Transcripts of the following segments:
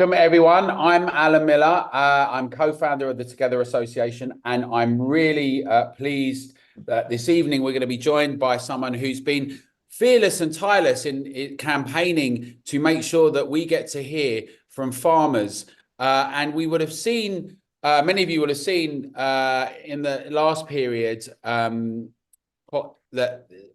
Welcome everyone. I'm Alan Miller. I'm co-founder of the Together Association, and I'm really pleased that this evening we're going to be joined by someone who's been fearless and tireless in campaigning to make sure that we get to hear from farmers. And we would have seen, many of you would have seen in the last period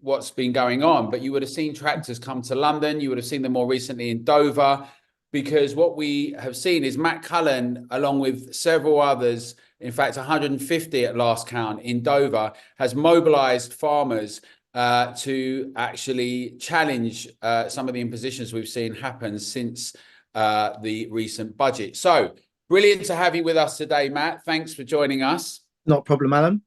what's been going on, but you would have seen tractors come to London. You would have seen them more recently in Dover. Because what we have seen is Matt Cullen, along with several others, in fact, 150 at last count in Dover, has mobilized farmers to actually challenge some of the impositions we've seen happen since the recent budget. So brilliant to have you with us today, Matt. Thanks for joining us. Not a problem, Alan.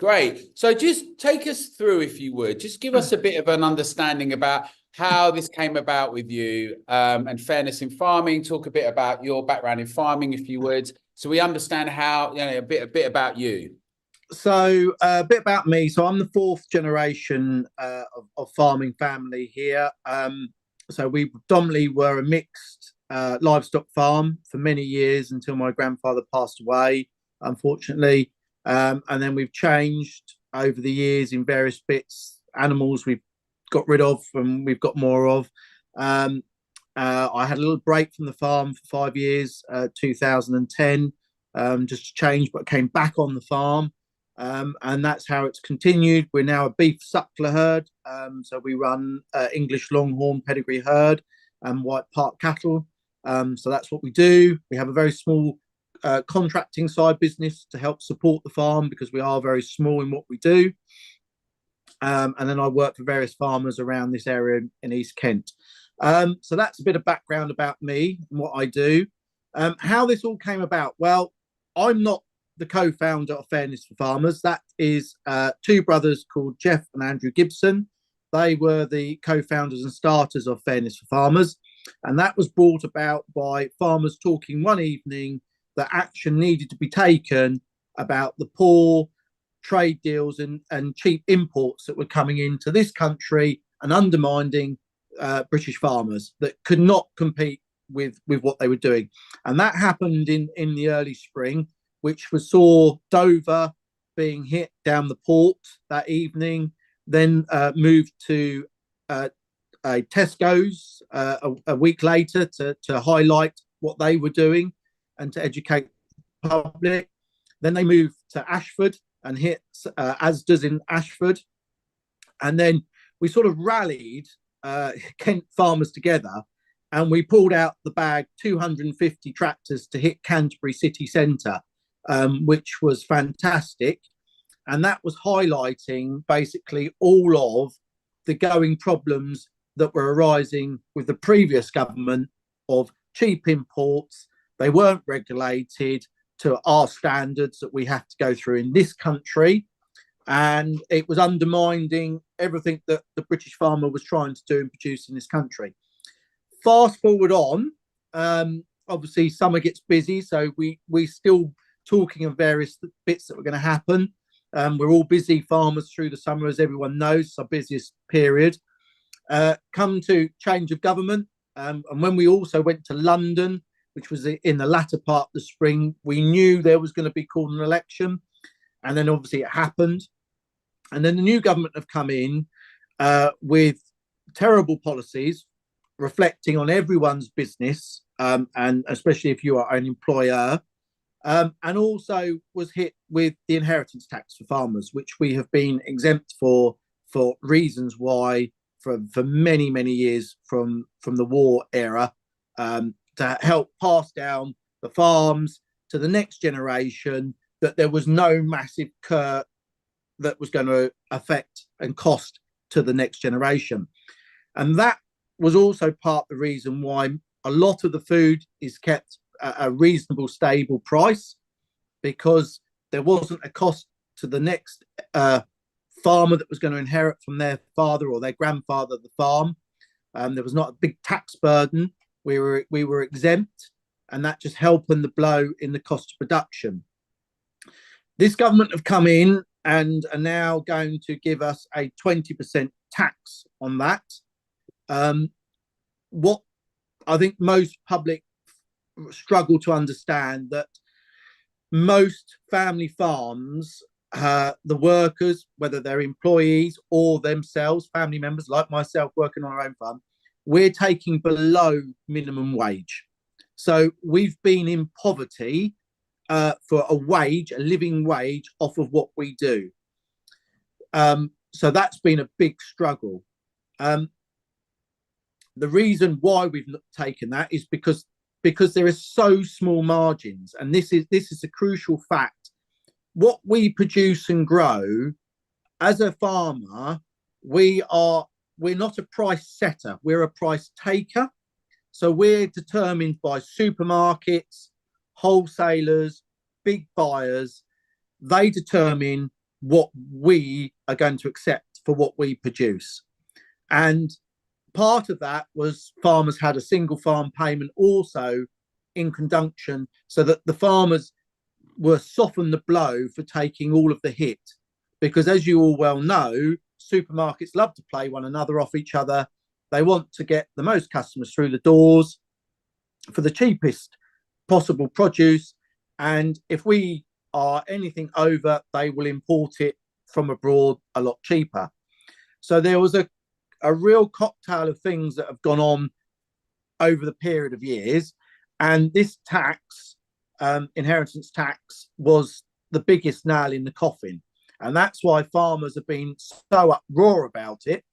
Great. So just take us through, if you would, just give us a bit of an understanding about how this came about with you and fairness in farming. Talk a bit about your background in farming, if you would, so we understand how, a bit about you. So a bit about me. So I'm the fourth generation of farming family here. So we predominantly were a mixed livestock farm for many years until my grandfather passed away, unfortunately. And then we've changed over the years in various bits. Animals we've got rid of and we've got more of. I had a little break from the farm for 5 years, 2010, just to change, but came back on the farm. And that's how it's continued. We're now a beef suckler herd. So we run English Longhorn pedigree herd and white park cattle. So that's what we do. We have a very small contracting side business to help support the farm because we are very small in what we do. And then I work for various farmers around this area in East Kent. So that's a bit of background about me and what I do. How this all came about. Well, I'm not the co-founder of Fairness for Farmers. That is two brothers called Jeff and Andrew Gibson. They were the co-founders and starters of Fairness for Farmers. And that was brought about by farmers talking one evening that action needed to be taken about the poor trade deals and cheap imports that were coming into this country and undermining British farmers that could not compete with what they were doing. And that happened in the early spring, which saw Dover being hit down the port that evening, then moved to a Tesco's a week later to highlight what they were doing and to educate the public. Then they moved to Ashford and hit Asda's in Ashford. And then we sort of rallied Kent farmers together and we pulled out the bag 250 tractors to hit Canterbury city centre, which was fantastic. And that was highlighting basically all of the going problems that were arising with the previous government of cheap imports. They weren't regulated to our standards that we have to go through in this country. And it was undermining everything that the British farmer was trying to do and produce in this country. Fast forward on, obviously summer gets busy, so we're still talking of various bits that were going to happen. We're all busy farmers through the summer, as everyone knows, it's our busiest period. Come to change of government, and when we also went to London, which was in the latter part of the spring, we knew there was going to be called an election. And then obviously it happened. And then the new government have come in with terrible policies reflecting on everyone's business, and especially if you are an employer, and also was hit with the inheritance tax for farmers, which we have been exempt for reasons why for many, many years from the war era, to help pass down the farms to the next generation, that there was no massive curve that was going to affect and cost to the next generation. And that was also part of the reason why a lot of the food is kept at a reasonable, stable price, because there wasn't a cost to the next farmer that was going to inherit from their father or their grandfather the farm. There was not a big tax burden. We were exempt, and that just helped the blow in the cost of production. This government have come in and are now going to give us a 20% tax on that. What I think most public struggle to understand that most family farms, the workers, whether they're employees or themselves, family members like myself working on our own farm, we're taking below minimum wage. So we've been in poverty for a wage, a living wage off of what we do. So that's been a big struggle. The reason why we've taken that is because there is so small margins, and this is a crucial fact. What we produce and grow as a farmer, we're not a price setter, we're a price taker. So we're determined by supermarkets, wholesalers, big buyers. They determine what we are going to accept for what we produce. And part of that was farmers had a single farm payment also in conjunction, so that the farmers were softened the blow for taking all of the hit. Because as you all well know, supermarkets love to play one another off each other. They want to get the most customers through the doors for the cheapest possible produce. And if we are anything over, they will import it from abroad a lot cheaper. So there was a real cocktail of things that have gone on over the period of years. And this tax, inheritance tax, was the biggest nail in the coffin. And that's why farmers have been so uproar about it.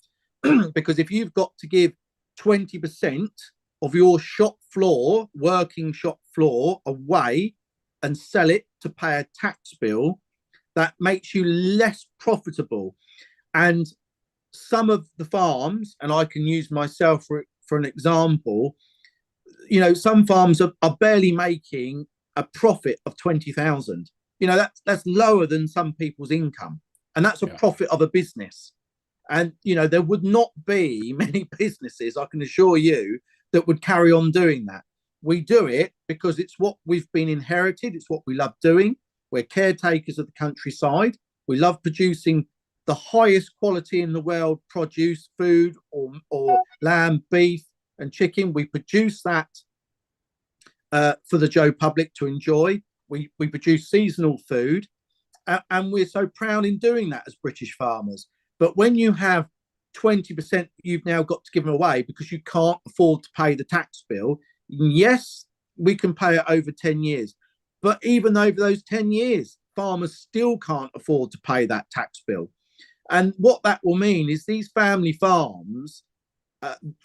Because if you've got to give 20% of your shop floor, working shop floor, away and sell it to pay a tax bill, that makes you less profitable. And some of the farms, and I can use myself for an example, some farms are barely making a profit of 20,000. That's lower than some people's income, and that's a profit of a business. And there would not be many businesses, I can assure you, that would carry on doing that. We do it because it's what we've been inherited. It's what we love doing. We're caretakers of the countryside. We love producing the highest quality in the world produce, food, or lamb, beef, and chicken. We produce that for the Joe public to enjoy. We produce seasonal food, and we're so proud in doing that as British farmers. But when you have 20%, you've now got to give them away because you can't afford to pay the tax bill. Yes, we can pay it over 10 years. But even over those 10 years, farmers still can't afford to pay that tax bill. And what that will mean is these family farms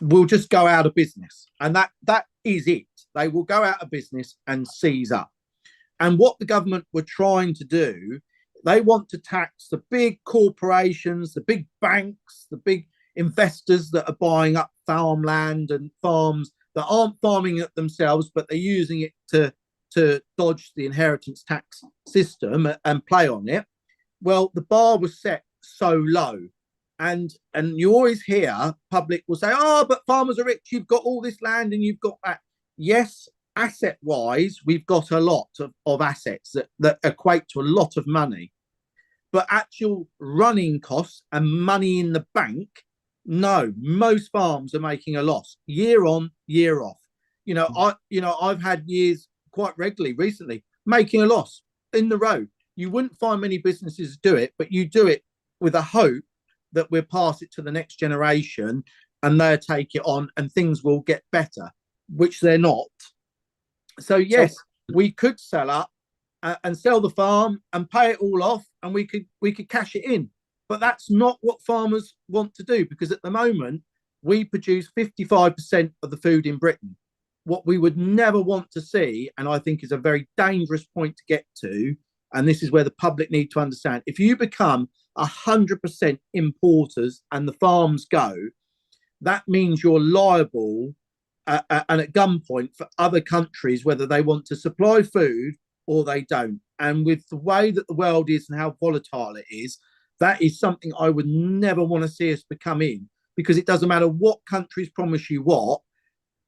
will just go out of business. And that is it. They will go out of business and seize up. And what the government were trying to do, they want to tax the big corporations, the big banks, the big investors that are buying up farmland and farms that aren't farming it themselves, but they're using it to dodge the inheritance tax system and play on it. Well, the bar was set so low. And you always hear public will say, oh, but farmers are rich. You've got all this land and you've got that. Yes, asset wise, we've got a lot of assets that equate to a lot of money. But actual running costs and money in the bank, no, most farms are making a loss year on, year off. I've had years quite regularly recently making a loss in the road. You wouldn't find many businesses do it, but you do it with a hope that we'll pass it to the next generation and they'll take it on and things will get better, which they're not. So yes, we could sell up and sell the farm and pay it all off, and we could cash it in. But that's not what farmers want to do, because at the moment we produce 55% of the food in Britain. What we would never want to see, and I think is a very dangerous point to get to, and this is where the public need to understand, if you become 100% importers and the farms go, that means you're liable and at gunpoint for other countries, whether they want to supply food or they don't. And with the way that the world is and how volatile it is, that is something I would never want to see us become in, because it doesn't matter what countries promise you what.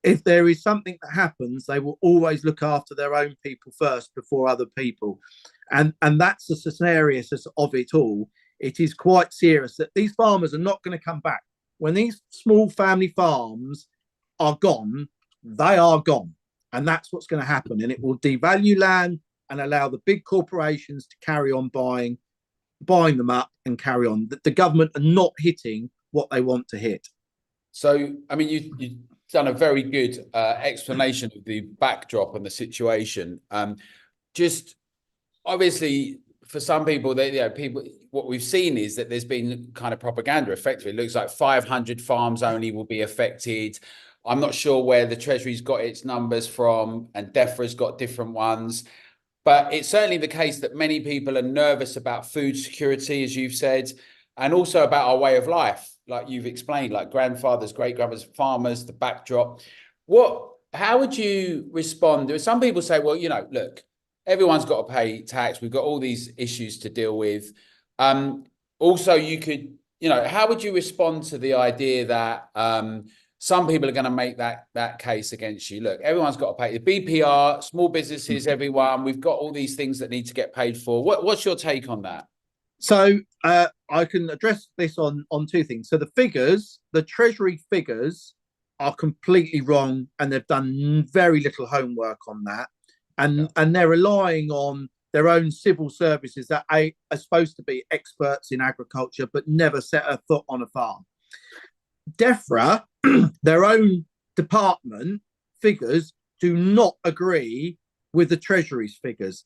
If there is something that happens, they will always look after their own people first before other people. And that's the serious of it all. It is quite serious that these farmers are not going to come back. When these small family farms are gone, they are gone. And that's what's going to happen. And it will devalue land and allow the big corporations to carry on buying them up and carry on. The government are not hitting what they want to hit. So, I mean, you've done a very good explanation of the backdrop and the situation. Just obviously, for some people, what we've seen is that there's been kind of propaganda. Effectively, it looks like 500 farms only will be affected. I'm not sure where the Treasury's got its numbers from, and DEFRA's got different ones. But it's certainly the case that many people are nervous about food security, as you've said, and also about our way of life, like you've explained, like grandfathers, great-grandfathers, farmers, the backdrop. How would you respond? Some people say, well, look, everyone's got to pay tax. We've got all these issues to deal with. Also, you could, how would you respond to the idea that some people are going to make that case against you? Look, everyone's got to pay the BPR, small businesses, everyone. We've got all these things that need to get paid for. What's your take on that? So I can address this on two things. So the Treasury figures are completely wrong, and they've done very little homework on that. And they're relying on their own civil services that are supposed to be experts in agriculture, but never set a foot on a farm. DEFRA, their own department figures, do not agree with the Treasury's figures.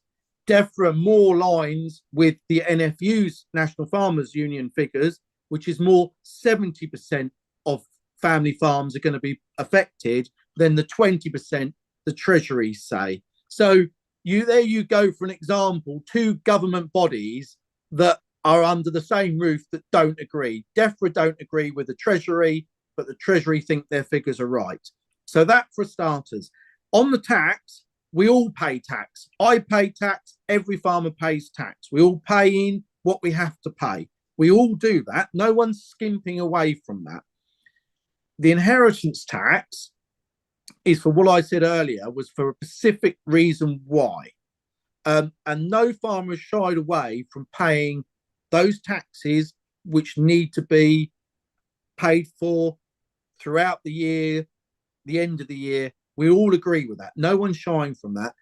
DEFRA more lines with the NFU's National Farmers Union figures, which is more 70% of family farms are going to be affected than the 20% the Treasury say. So there you go for an example, two government bodies that are under the same roof that don't agree. DEFRA don't agree with the Treasury, but the Treasury think their figures are right. So that for starters. On the tax, we all pay tax. I pay tax. Every farmer pays tax. We all pay in what we have to pay. We all do that. No one's skimping away from that. The inheritance tax is, for what I said earlier, was for a specific reason why. And no farmer has shied away from paying those taxes which need to be paid for throughout the year, the end of the year. We all agree with that. No one's shying from that.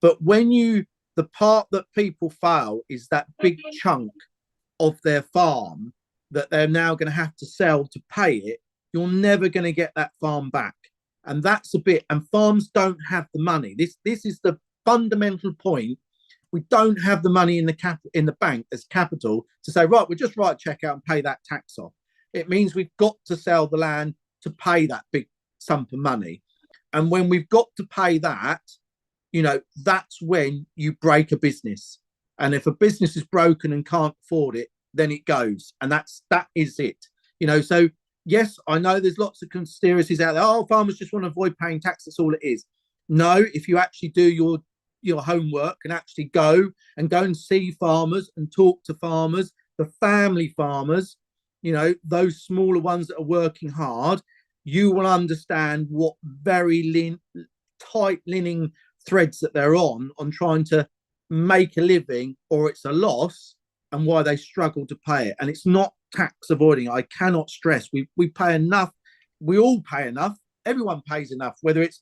But the part that people fail is that big chunk of their farm that they're now going to have to sell to pay it. You're never going to get that farm back. And that's a bit, and farms don't have the money. This is the fundamental point. We don't have the money in the bank as capital to say, right, we'll just write a check out and pay that tax off. It means we've got to sell the land to pay that big sum of money. And when we've got to pay that, that's when you break a business. And if a business is broken and can't afford it, then it goes. And that is it. So yes, I know there's lots of conspiracies out there. Oh, farmers just want to avoid paying tax. That's all it is. No, if you actually do your homework and actually go and see farmers and talk to farmers, the family farmers, those smaller ones that are working hard, you will understand what very tight linen threads that they're on trying to make a living, or it's a loss, and why they struggle to pay it. And it's not tax avoiding. I cannot stress. We pay enough. We all pay enough. Everyone pays enough, whether it's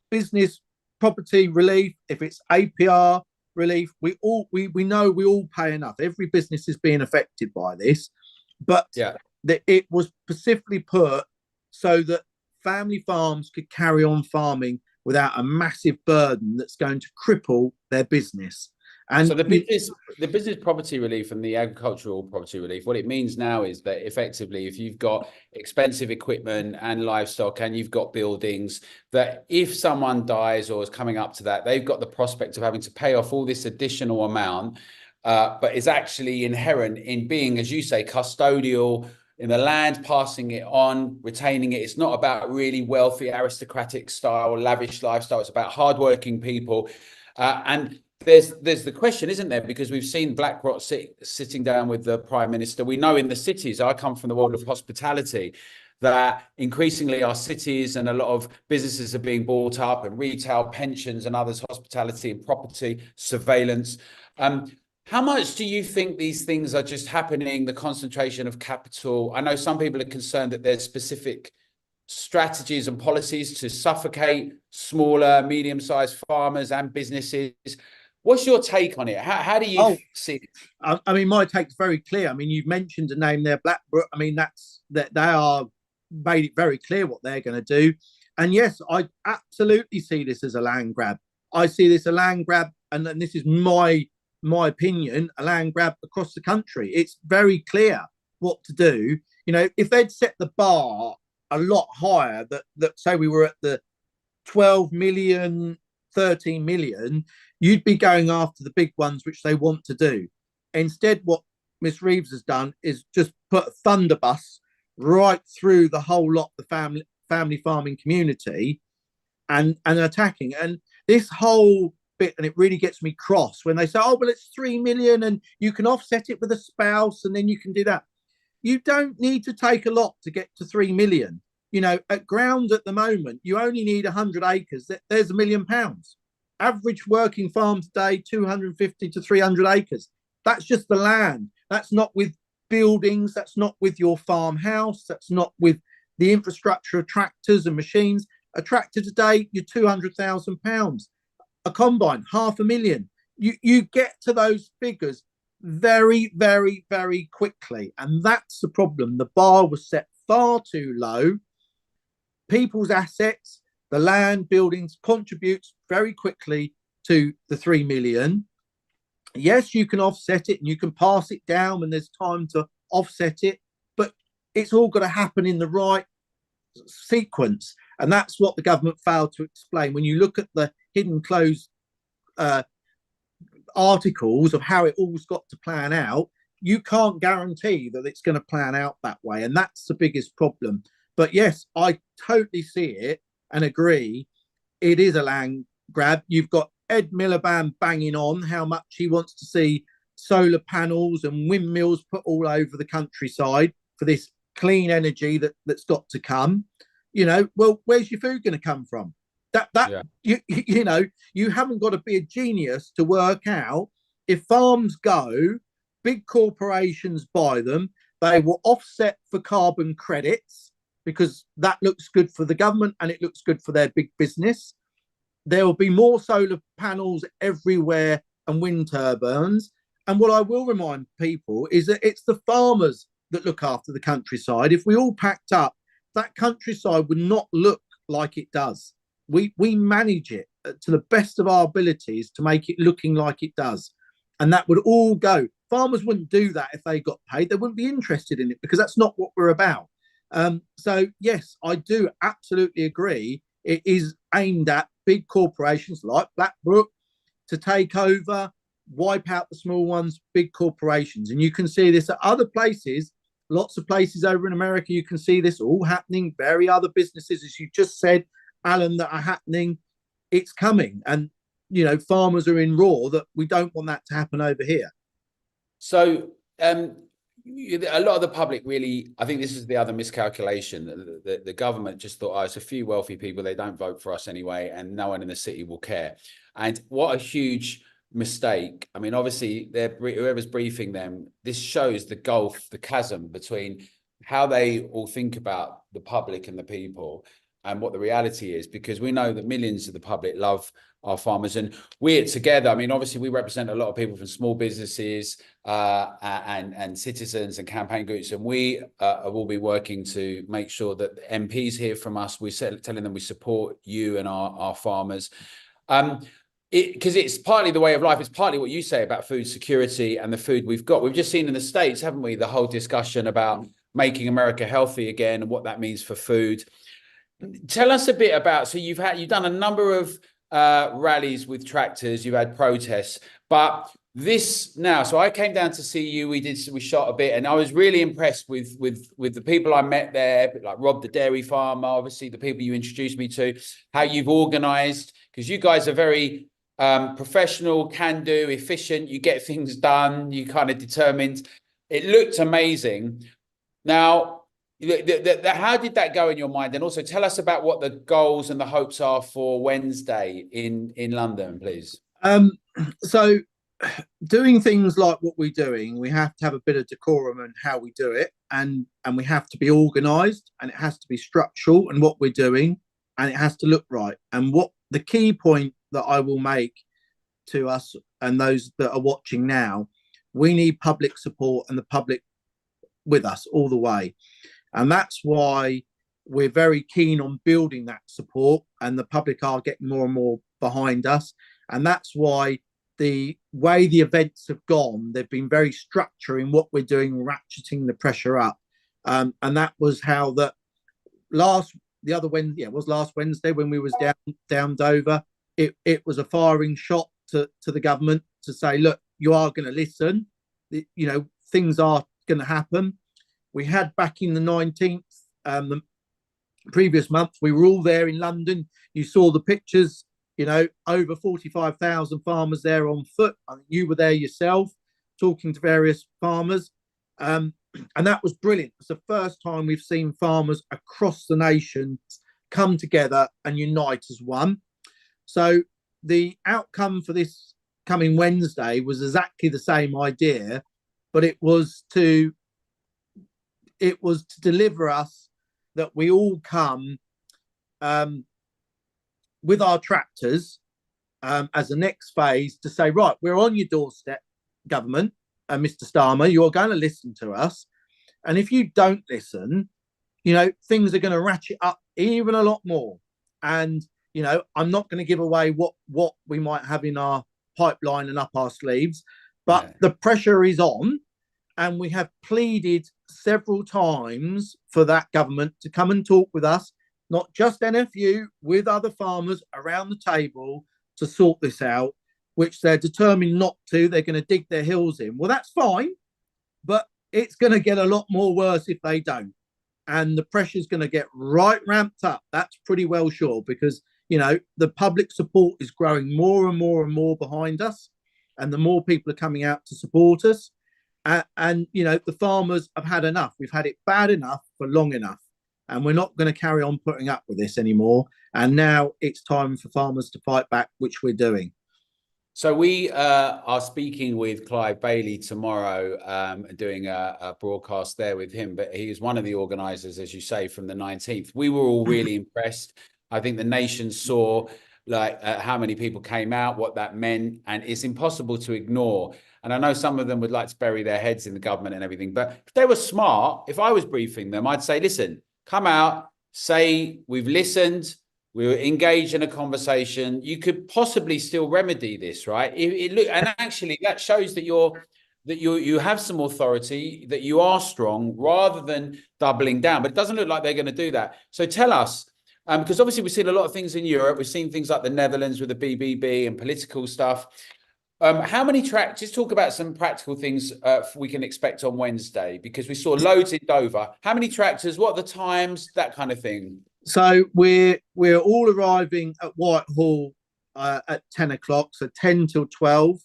business property relief, if it's APR relief, we know we all pay enough. Every business is being affected by this, but it was specifically put so that family farms could carry on farming without a massive burden that's going to cripple their business. And so the business property relief and the agricultural property relief, what it means now is that effectively, if you've got expensive equipment and livestock and you've got buildings, that if someone dies or is coming up to that, they've got the prospect of having to pay off all this additional amount, but is actually inherent in being, as you say, custodial in the land, passing it on, retaining it. It's not about really wealthy, aristocratic style, lavish lifestyle. It's about hardworking people. And there's the question, isn't there? Because we've seen BlackRock sitting down with the Prime Minister. We know in the cities, I come from the world of hospitality, that increasingly our cities and a lot of businesses are being bought up, and retail, pensions and others, hospitality and property, surveillance. How much do you think these things are just happening, the concentration of capital? I know some people are concerned that there's specific strategies and policies to suffocate smaller, medium-sized farmers and businesses. What's your take on it? How do you see it? I mean, my take's very clear. I mean, you've mentioned a name there, Blackbrook. I mean, that's that they are made it very clear what they're going to do. And yes, I absolutely see this as a land grab. I see this a land grab, and this is my opinion, a land grab across the country. It's very clear what to do. You know, if they'd set the bar a lot higher, that say we were at the 12 million, 13 million, you'd be going after the big ones, which they want to do. Instead, what Miss Reeves has done is just put a thunderbus right through the whole lot, the family farming community, and attacking. And this whole bit, and it really gets me cross when they say, oh, well, it's 3 million and you can offset it with a spouse and then you can do that. You don't need to take a lot to get to 3 million. You know, at ground at the moment, you only need 100 acres. There's £1 million. Average working farm today, 250 to 300 acres. That's just the land. That's not with buildings. That's not with your farmhouse. That's not with the infrastructure of tractors and machines. A tractor today, you're £200,000. A combine, 500,000. You get to those figures very, very, very quickly. And that's the problem. The bar was set far too low. People's assets, the land, buildings contributes very quickly to the 3 million. Yes, you can offset it and you can pass it down when there's time to offset it, but it's all got to happen in the right sequence. And that's what the government failed to explain. When you look at the hidden closed articles of how it all's got to plan out, you can't guarantee that it's going to plan out that way. And that's the biggest problem. But yes, I totally see it and agree. It is a land grab. You've got Ed Miliband banging on how much he wants to see solar panels and windmills put all over the countryside for this clean energy that's got to come. You know, well, where's your food going to come from? You know, you haven't got to be a genius to work out if farms go, big corporations buy them, they will offset for carbon credits because that looks good for the government and it looks good for their big business. There will be more solar panels everywhere and wind turbines. And what I will remind people is that it's the farmers that look after the countryside. If we all packed up, that countryside would not look like it does. We manage it to the best of our abilities to make it looking like it does. And that would all go. Farmers wouldn't do that if they got paid. They wouldn't be interested in it because that's not what we're about. So, yes, I do absolutely agree. It is aimed at big corporations like Blackbrook to take over, wipe out the small ones, big corporations. And you can see this at other places, lots of places over in America. You can see this all happening. Very other businesses, as you just said, Alan, that are happening. It's coming. And, you know, farmers are in raw that we don't want that to happen over here. So a lot of the public really, I think this is the other miscalculation. The government just thought, oh, it's a few wealthy people, they don't vote for us anyway, and no one in the city will care. And what a huge mistake. I mean, obviously, whoever's briefing them, this shows the gulf, the chasm between how they all think about the public and the people and what the reality is, because we know that millions of the public love our farmers, and we're together. I mean, obviously, we represent a lot of people from small businesses and citizens and campaign groups, and we will be working to make sure that MPs hear from us. We're telling them we support you and our farmers. Because it's partly the way of life. It's partly what you say about food security and the food we've got. We've just seen in the States, haven't we, the whole discussion about making America healthy again and what that means for food. Tell us a bit about, so you've done a number of rallies with tractors, you've had protests, but this now, so I came down to see you, we shot a bit, and I was really impressed with the people I met there, like Rob the dairy farmer, obviously the people you introduced me to, how you've organized, because you guys are very professional, can do, efficient, you get things done, you kind of determined. It looked amazing. Now, how did that go in your mind? And also tell us about what the goals and the hopes are for Wednesday in London, please. So doing things like what we're doing, we have to have a bit of decorum in how we do it, and we have to be organised, and it has to be structural in what we're doing, and it has to look right. And what the key point that I will make to us and those that are watching now, we need public support and the public with us all the way, and that's why we're very keen on building that support, and the public are getting more and more behind us, and that's why the way the events have gone, they've been very structured in what we're doing, ratcheting the pressure up. And that was how the other Wednesday, yeah, it was last Wednesday when we was down Dover. It was a firing shot to the government to say, look, you are going to listen. Things are going to happen. We had back in the 19th, the previous month, we were all there in London. You saw the pictures. Over 45,000 farmers there on foot. I think you were there yourself, talking to various farmers. And that was brilliant. It's the first time we've seen farmers across the nation come together and unite as one. So the outcome for this coming Wednesday was exactly the same idea, but it was to deliver us that we all come with our tractors as the next phase to say, right, we're on your doorstep, government, Mr. Starmer, you're going to listen to us. And if you don't listen, things are going to ratchet up even a lot more. And, I'm not going to give away what we might have in our pipeline and up our sleeves, but the pressure is on. And we have pleaded several times for that government to come and talk with us, not just NFU, with other farmers around the table to sort this out, which they're determined not to. They're going to dig their heels in. Well, that's fine, but it's going to get a lot more worse if they don't. And the pressure's going to get right ramped up. That's pretty well sure, because, the public support is growing more and more and more behind us. And the more people are coming out to support us. And the farmers have had enough. We've had it bad enough for long enough. And we're not going to carry on putting up with this anymore. And now it's time for farmers to fight back, which we're doing. So we are speaking with Clive Bailey tomorrow, doing a broadcast there with him. But he is one of the organisers, as you say, from the 19th. We were all really impressed. I think the nation saw how many people came out, what that meant, and it's impossible to ignore. And I know some of them would like to bury their heads in the government and everything, but if they were smart, if I was briefing them, I'd say, listen, come out, say we've listened, we were engaged in a conversation. You could possibly still remedy this, right? And actually, that shows that you have some authority, that you are strong, rather than doubling down. But it doesn't look like they're going to do that. So tell us, because obviously we've seen a lot of things in Europe. We've seen things like the Netherlands with the BBB and political stuff. How many tracks? Just talk about some practical things we can expect on Wednesday, because we saw loads in Dover. How many tractors? What are the times? That kind of thing. So we're all arriving at Whitehall at 10 o'clock, so 10 till 12.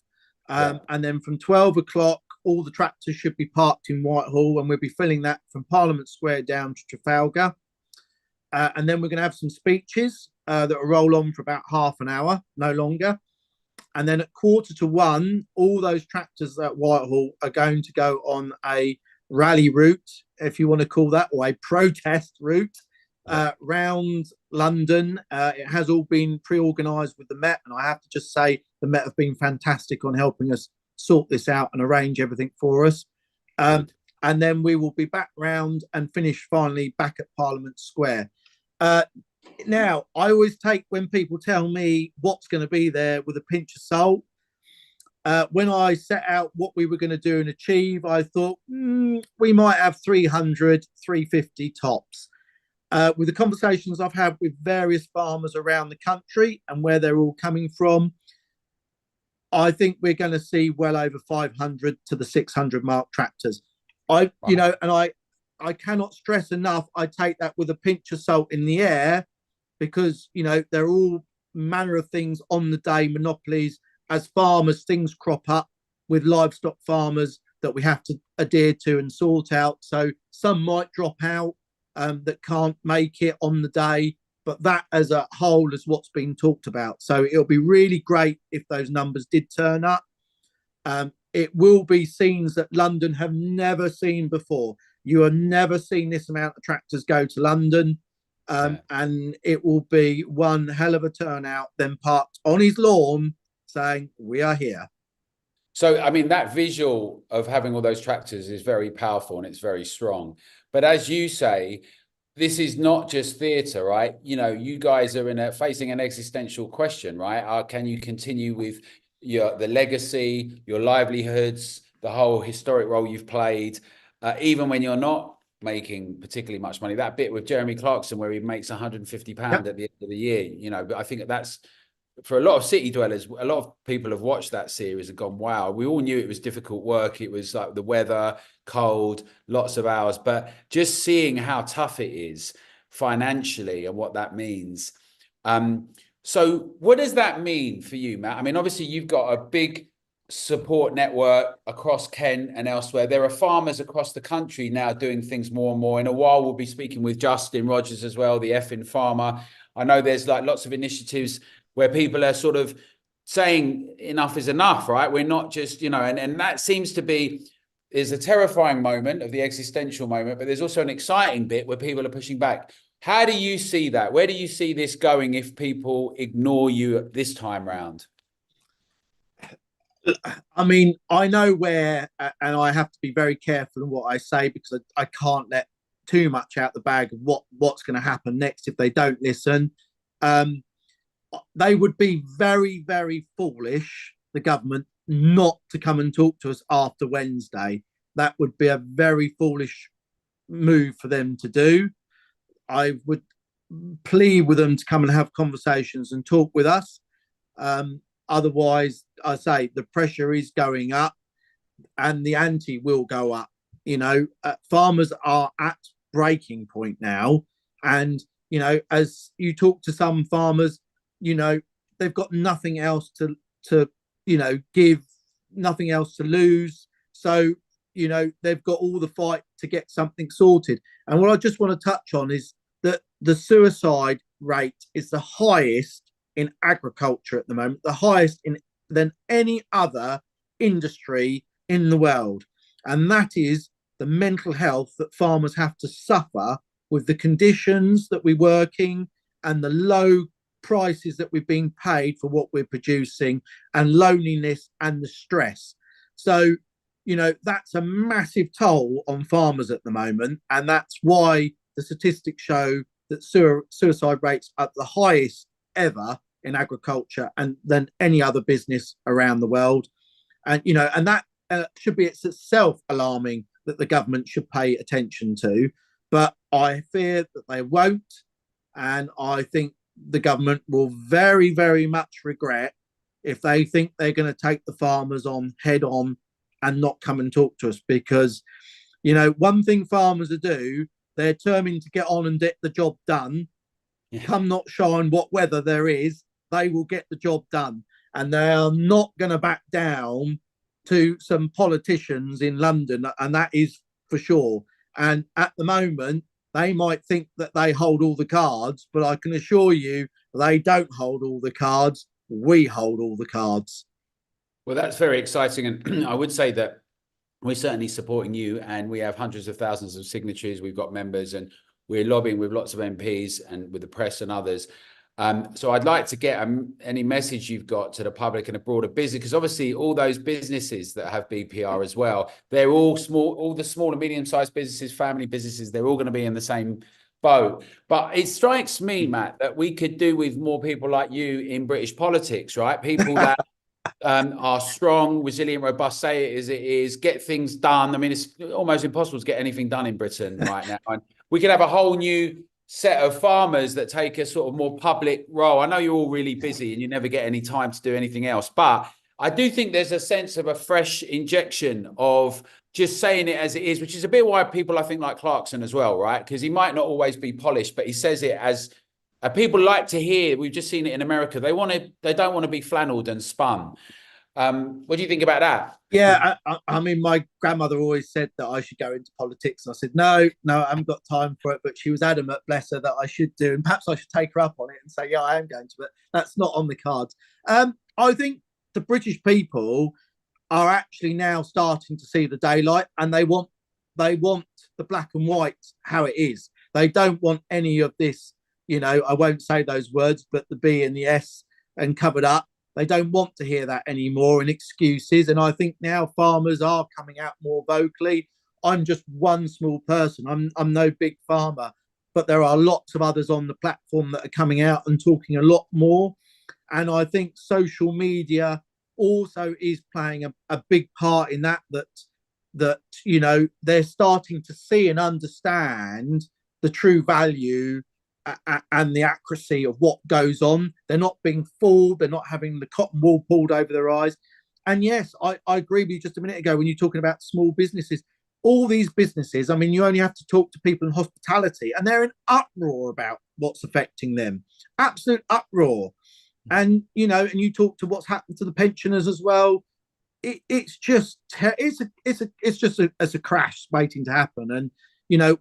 And then from 12 o'clock, all the tractors should be parked in Whitehall, and we'll be filling that from Parliament Square down to Trafalgar. And then we're going to have some speeches that will roll on for about half an hour, no longer. And then at 12:45, all those tractors at Whitehall are going to go on a rally route, if you want to call that, or a protest route round London. It has all been pre-organised with the Met, and I have to just say the Met have been fantastic on helping us sort this out and arrange everything for us. And then we will be back round and finish finally back at Parliament Square. Now, I always take when people tell me what's going to be there with a pinch of salt. When I set out what we were going to do and achieve, I thought we might have 300, 350 tops. With the conversations I've had with various farmers around the country and where they're all coming from, I think we're going to see well over 500 to the 600 mark tractors. I cannot stress enough, I take that with a pinch of salt in the air, because, they're all manner of things on the day, monopolies. As farmers, things crop up with livestock farmers that we have to adhere to and sort out. So some might drop out that can't make it on the day, but that as a whole is what's been talked about. So it'll be really great if those numbers did turn up. It will be scenes that London have never seen before. You have never seen this amount of tractors go to London. And it will be one hell of a turnout, then parked on his lawn saying, "We are here." So, I mean, that visual of having all those tractors is very powerful and it's very strong. But as you say, this is not just theatre, right? You know, you guys are facing an existential question, right? Can you continue with the legacy, your livelihoods, the whole historic role you've played, even when you're not making particularly much money? That bit with Jeremy Clarkson where he makes £150 at the end of the year, you know, but I think that's for a lot of city dwellers. A lot of people have watched that series and gone, wow, we all knew it was difficult work. It was like the weather, cold, lots of hours, but just seeing how tough it is financially and what that means. So what does that mean for you, Matt? I mean, obviously you've got a big support network across Kent and elsewhere. There are farmers across the country now doing things more and more. In a while, we'll be speaking with Justin Rogers as well, the effing farmer. I know there's like lots of initiatives where people are sort of saying enough is enough, right? We're not just, you know, and that seems to be, there's a terrifying moment of the existential moment, but there's also an exciting bit where people are pushing back. How do you see that? Where do you see this going if people ignore you this time round? I mean, I know where, and I have to be very careful in what I say because I can't let too much out the bag of what's going to happen next if they don't listen. They would be very, very foolish, the government, not to come and talk to us after Wednesday. That would be a very foolish move for them to do. I would plead with them to come and have conversations and talk with us. Otherwise, I say the pressure is going up and the ante will go up. You know, farmers are at breaking point now. And, you know, as you talk to some farmers, you know, they've got nothing else to you know, give, nothing else to lose. So, you know, they've got all the fight to get something sorted. And what I just want to touch on is that the suicide rate is the highest in agriculture at the moment, the highest than any other industry in the world. And that is the mental health that farmers have to suffer with the conditions that we're working and the low prices that we've been paid for what we're producing and loneliness and the stress. So, you know, that's a massive toll on farmers at the moment. And that's why the statistics show that suicide rates are the highest ever in agriculture and than any other business around the world. And, you know, and that should be itself alarming that the government should pay attention to. But I fear that they won't. And I think the government will very, very much regret if they think they're going to take the farmers on head on and not come and talk to us. Because, you know, one thing farmers will do, they're determined to get on and get the job done. Yeah. Come not shine what weather there is, they will get the job done. And they are not going to back down to some politicians in London. And that is for sure. And at the moment, they might think that they hold all the cards, but I can assure you they don't hold all the cards. We hold all the cards. Well, that's very exciting. And I would say that we're certainly supporting you, and we have hundreds of thousands of signatures. We've got members and we're lobbying with lots of MPs and with the press and others. So I'd like to get any message you've got to the public and a broader business, because obviously all those businesses that have BPR as well, they're all small, all the small and medium-sized businesses, family businesses, they're all going to be in the same boat. But it strikes me, Matt, that we could do with more people like you in British politics, right? People that are strong, resilient, robust, say it as it is, get things done. I mean, it's almost impossible to get anything done in Britain right now. And we could have a whole new set of farmers that take a sort of more public role. I know you're all really busy and you never get any time to do anything else, but I do think there's a sense of a fresh injection of just saying it as it is, which is a bit why people, I think, like Clarkson as well, right? Because he might not always be polished, but he says it as people like to hear. We've just seen it in America. They don't want to be flannelled and spun. What do you think about that? Yeah, I mean, my grandmother always said that I should go into politics. And I said, no, I haven't got time for it. But she was adamant, bless her, that I should do. And perhaps I should take her up on it and say, yeah, I am going to. But that's not on the cards. I think the British people are actually now starting to see the daylight, and they want the black and white how it is. They don't want any of this, I won't say those words, but the B and the S and covered up. They don't want to hear that anymore and excuses. And I think now farmers are coming out more vocally. I'm just one small person. I'm no big farmer, but there are lots of others on the platform that are coming out and talking a lot more. And I think social media also is playing a big part in that they're starting to see and understand the true value and the accuracy of what goes on. They're not being fooled. They're not having the cotton wool pulled over their eyes. And yes, I agree with you just a minute ago when you're talking about small businesses. All these businesses, I mean, you only have to talk to people in hospitality, and they're in uproar about what's affecting them. Absolute uproar. And you talk to what's happened to the pensioners as well. It's just a crash waiting to happen. And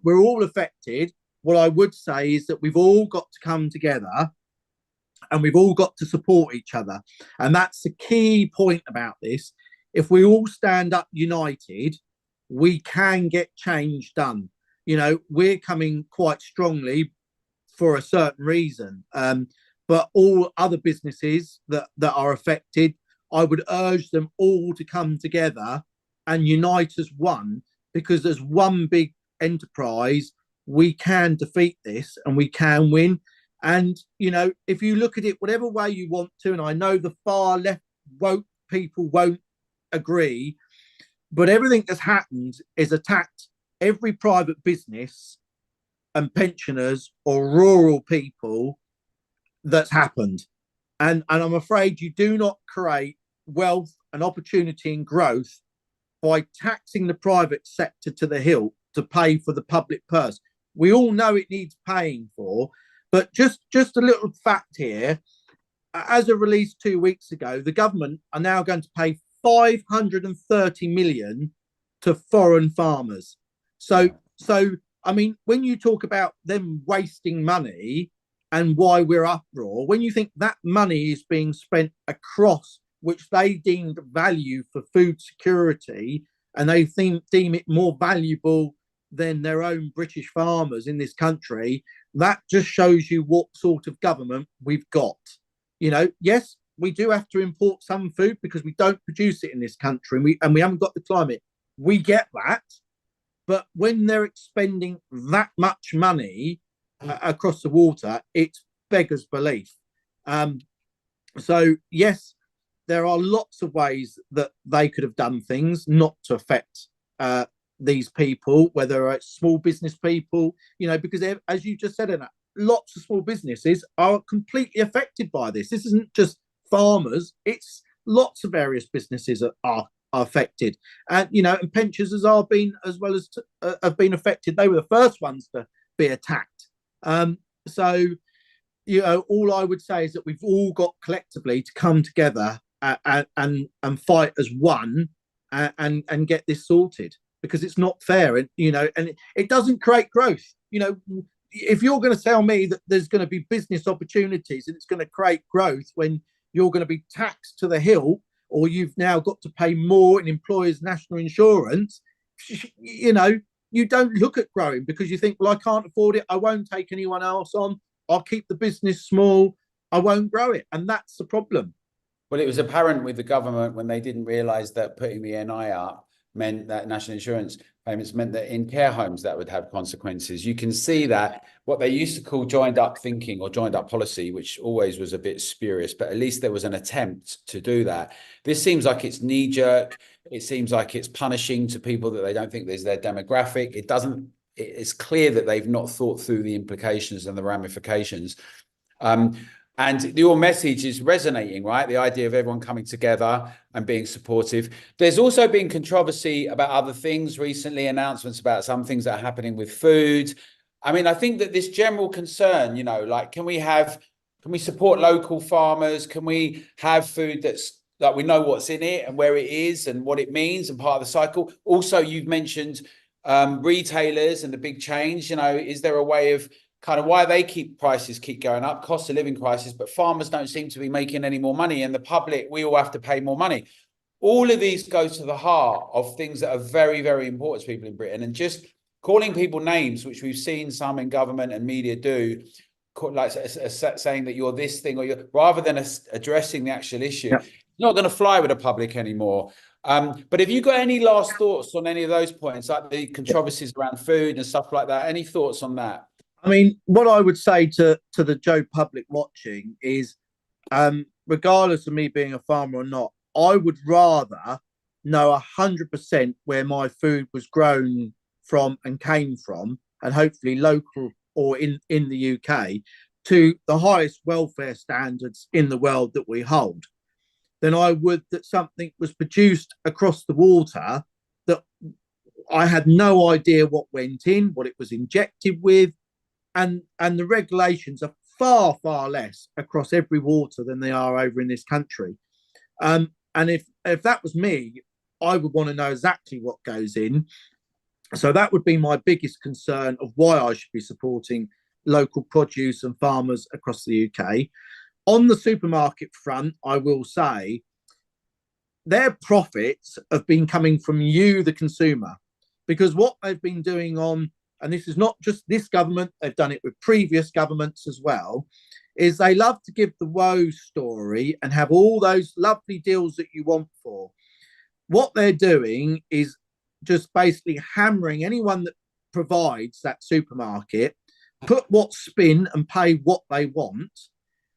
we're all affected. What I would say is that we've all got to come together, and we've all got to support each other. And that's the key point about this. If we all stand up united, we can get change done. We're coming quite strongly for a certain reason. But all other businesses that are affected, I would urge them all to come together and unite as one, because as one big enterprise, we can defeat this and we can win. And, if you look at it whatever way you want to, and I know the far left woke people won't agree, but everything that's happened is attacked every private business and pensioners or rural people that's happened. And I'm afraid you do not create wealth and opportunity and growth by taxing the private sector to the hilt to pay for the public purse. We all know it needs paying for, but just a little fact here. As a release 2 weeks ago, the government are now going to pay 530 million to foreign farmers. So I mean, when you talk about them wasting money and why we're uproar, when you think that money is being spent across which they deemed value for food security, and they deem it more valuable than their own British farmers in this country, that just shows you what sort of government we've got. Yes, we do have to import some food because we don't produce it in this country, and we haven't got the climate. We get that. But when they're expending that much money across the water, it beggars belief. So, yes, there are lots of ways that they could have done things not to affect these people, whether it's small business people, because as you just said, Anna, lots of small businesses are completely affected by this. This isn't just farmers, it's lots of various businesses are affected. And, and pensioners are been as well as have been affected. They were the first ones to be attacked. So, all I would say is that we've all got collectively to come together and fight as one and get this sorted, because it's not fair. And, and it doesn't create growth. If you're going to tell me that there's going to be business opportunities and it's going to create growth when you're going to be taxed to the hilt, or you've now got to pay more in employers' national insurance, you don't look at growing, because you think, well, I can't afford it. I won't take anyone else on. I'll keep the business small. I won't grow it. And that's the problem. Well, it was apparent with the government when they didn't realise that putting the NI up meant that national insurance payments meant that in care homes that would have consequences. You can see that what they used to call joined up thinking or joined up policy, which always was a bit spurious, but at least there was an attempt to do that. This seems like it's knee jerk. It seems like it's punishing to people that they don't think there's their demographic. It's clear that they've not thought through the implications and the ramifications. And your message is resonating, right? The idea of everyone coming together and being supportive. There's also been controversy about other things recently, announcements about some things that are happening with food. I mean, I think that this general concern, like, can we support local farmers? Can we have food that's like, we know what's in it and where it is and what it means and part of the cycle? Also, you've mentioned retailers and the big change. Is there a way of kind of why prices keep going up, cost of living crisis, but farmers don't seem to be making any more money, and the public, we all have to pay more money. all of these go to the heart of things that are very, very important to people in Britain. And just calling people names, which we've seen some in government and media do, like saying that you're this thing, or you're, rather than addressing the actual issue, Yeah. it's not going to fly with the public anymore. But have you got any last thoughts on any of those points, like the controversies around food and stuff like that? Any thoughts on that? I mean, what I would say to the Joe public watching is, regardless of me being a farmer or not, I would rather know 100% where my food was grown from and came from, and hopefully local or in the UK, to the highest welfare standards in the world that we hold, than I would that something was produced across the water that I had no idea what went in, what it was injected with, and the regulations are far, far less across every water than they are over in this country. And if that was me, I would want to know exactly what goes in. So that would be my biggest concern of why I should be supporting local produce and farmers across the UK. On the supermarket front, I will say their profits have been coming from you, the consumer, because what they've been doing on, and this is not just this government, they've done it with previous governments as well, is they love to give the woe story and have all those lovely deals that you want for. What they're doing is just basically hammering anyone that provides that supermarket, put what spin and pay what they want.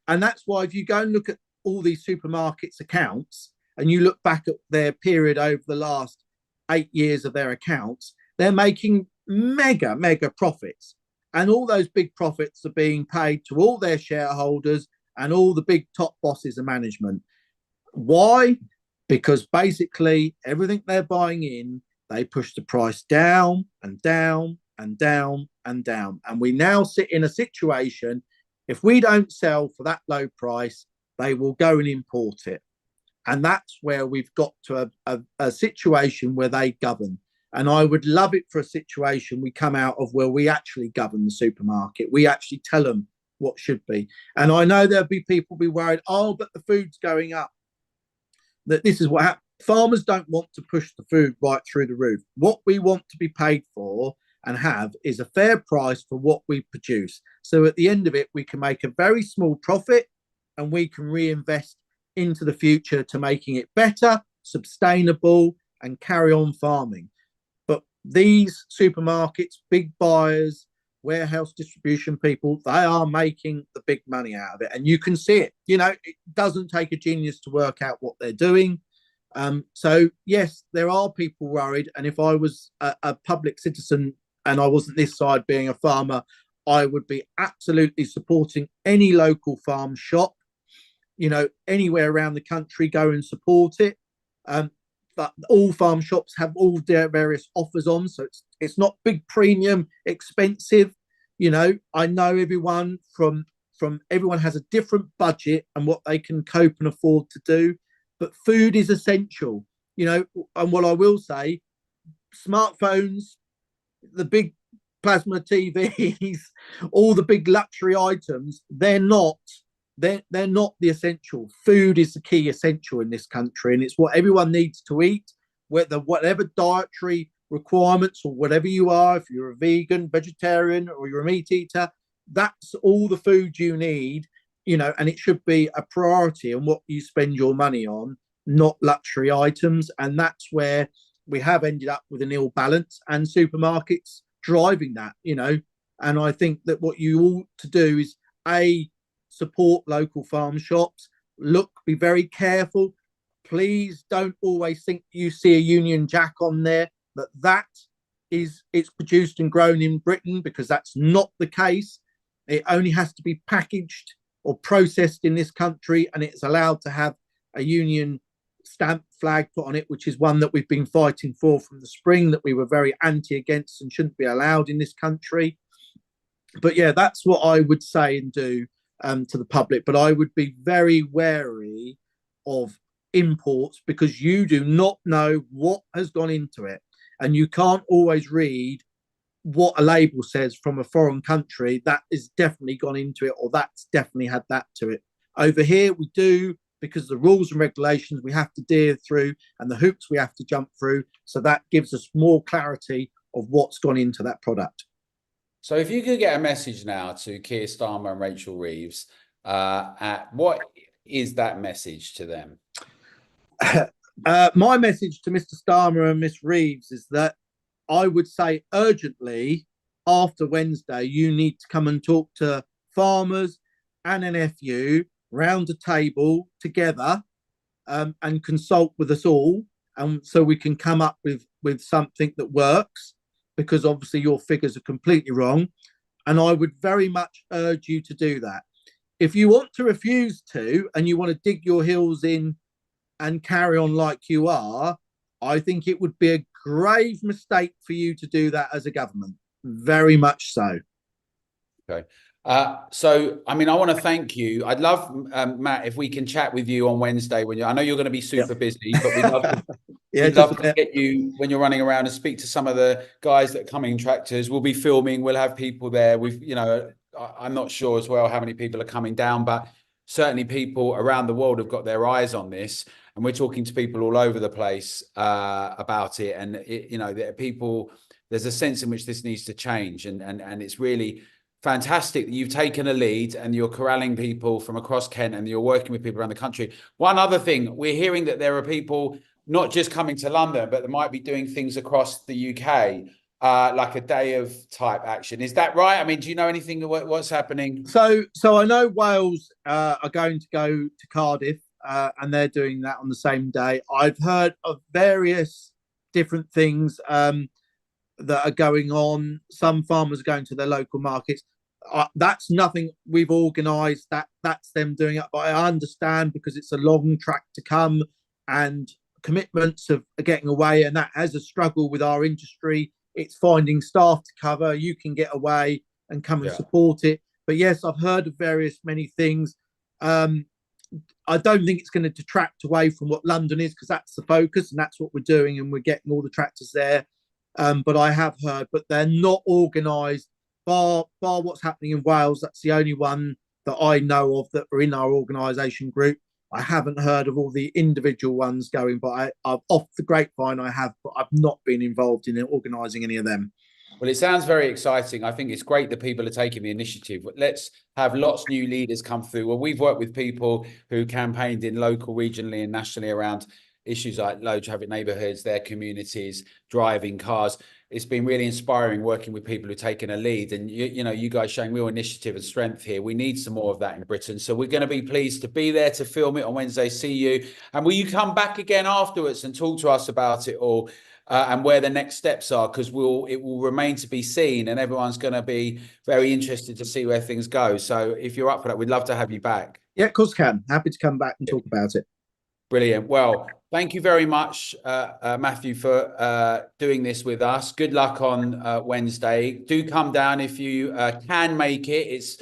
And that's why if you go and look at all these supermarkets' accounts and you look back at their period over the last 8 years of their accounts, they're making mega profits. And all those big profits are being paid to all their shareholders and all the big top bosses of management. Why? Because basically everything they're buying in, they push the price down and down and down and down. And we now sit in a situation, if we don't sell for that low price, they will go and import it. And that's where we've got to a situation where they govern. And I would love it for a situation we come out of where we actually govern the supermarket. We actually tell them what should be. And I know there'll be people be worried, oh, but the food's going up. That this is what happens. Farmers don't want to push the food right through the roof. What we want to be paid for and have is a fair price for what we produce. So at the end of it, we can make a very small profit and we can reinvest into the future to making it better, sustainable, and carry on farming. But these supermarkets, big buyers, warehouse distribution people, they are making the big money out of it. And you can see it. You know, it doesn't take a genius to work out what they're doing. So, yes, there are people worried. And if I was a public citizen and I wasn't this side being a farmer, I would be absolutely supporting any local farm shop, you know, anywhere around the country, go and support it. But all farm shops have all their various offers on. So it's not big premium, expensive. You know, I know everyone from everyone has a different budget and what they can cope and afford to do. But food is essential, you know. And what I will say, smartphones, the big plasma TVs, all the big luxury items, they're not the essential. Food is the key essential in this country, and it's what everyone needs to eat, whatever dietary requirements or whatever you are, if you're a vegan, vegetarian, or you're a meat eater, that's all the food you need, you know, and it should be a priority on what you spend your money on, not luxury items. And that's where we have ended up with an ill balance and supermarkets driving that, you know. And I think that what you ought to do is support local farm shops, be very careful. Please don't always think you see a Union Jack on there, that it's produced and grown in Britain, because that's not the case. It only has to be packaged or processed in this country, and it's allowed to have a Union stamp flag put on it, which is one that we've been fighting for from the spring, that we were very against and shouldn't be allowed in this country. But yeah, that's what I would say and do to the public. But I would be very wary of imports, because you do not know what has gone into it, and you can't always read what a label says from a foreign country that is definitely gone into it, or that's definitely had that to it. Over here we do, because the rules and regulations we have to adhere through and the hoops we have to jump through. So that gives us more clarity of what's gone into that product. So if you could get a message now to Keir Starmer and Rachel Reeves, what is that message to them? My message to Mr. Starmer and Miss Reeves is that I would say urgently after Wednesday, you need to come and talk to farmers and NFU round a table together and consult with us all, so we can come up with something that works. Because obviously your figures are completely wrong, and I would very much urge you to do that. If you want to refuse to, and you want to dig your heels in and carry on like you are, I think it would be a grave mistake for you to do that as a government. Very much so. Okay. So, I mean, I want to thank you. I'd love, Matt, if we can chat with you on Wednesday when I know you're going to be super busy, but we'd love to, Yeah, we'd love to get you when you're running around and speak to some of the guys that are coming tractors. We'll be filming. We'll have people there. I'm not sure as well how many people are coming down, but certainly people around the world have got their eyes on this, and we're talking to people all over the place about it. And there's a sense in which this needs to change, and it's really fantastic that you've taken a lead and you're corralling people from across Kent and you're working with people around the country. One other thing, we're hearing that there are people not just coming to London, but they might be doing things across the UK, like a day of type action. Is that right? I mean, do you know anything of what's happening? So I know Wales are going to go to Cardiff, and they're doing that on the same day. I've heard of various different things that are going on. Some farmers are going to their local markets. That's nothing we've organised. That's them doing it. But I understand, because it's a long track to come, and commitments of getting away, and that has a struggle with our industry. It's finding staff to cover. You can get away and come and support it. But yes, I've heard of many things. I don't think it's going to detract away from what London is, because that's the focus and that's what we're doing, and we're getting all the tractors there. But I have heard, but they're not organised. Bar what's happening in Wales, that's the only one that I know of that are in our organisation group. I haven't heard of all the individual ones going, but I've off the grapevine I have, but I've not been involved in organising any of them. Well, it sounds very exciting. I think it's great that people are taking the initiative. Let's have lots of new leaders come through. Well, we've worked with people who campaigned in local, regionally, and nationally around issues like low traffic neighborhoods, their communities, driving cars. It's been really inspiring working with people who've taken a lead, and you guys showing real initiative and strength here. We need some more of that in Britain. So we're going to be pleased to be there to film it on Wednesday. See you. And will you come back again afterwards and talk to us about it all? And where the next steps are, because it will remain to be seen, and everyone's going to be very interested to see where things go. So if you're up for that, we'd love to have you back. Yeah, of course, can. Happy to come back and talk about it. Brilliant. Well, thank you very much, Matthew, for doing this with us. Good luck on Wednesday. Do come down if you can make it.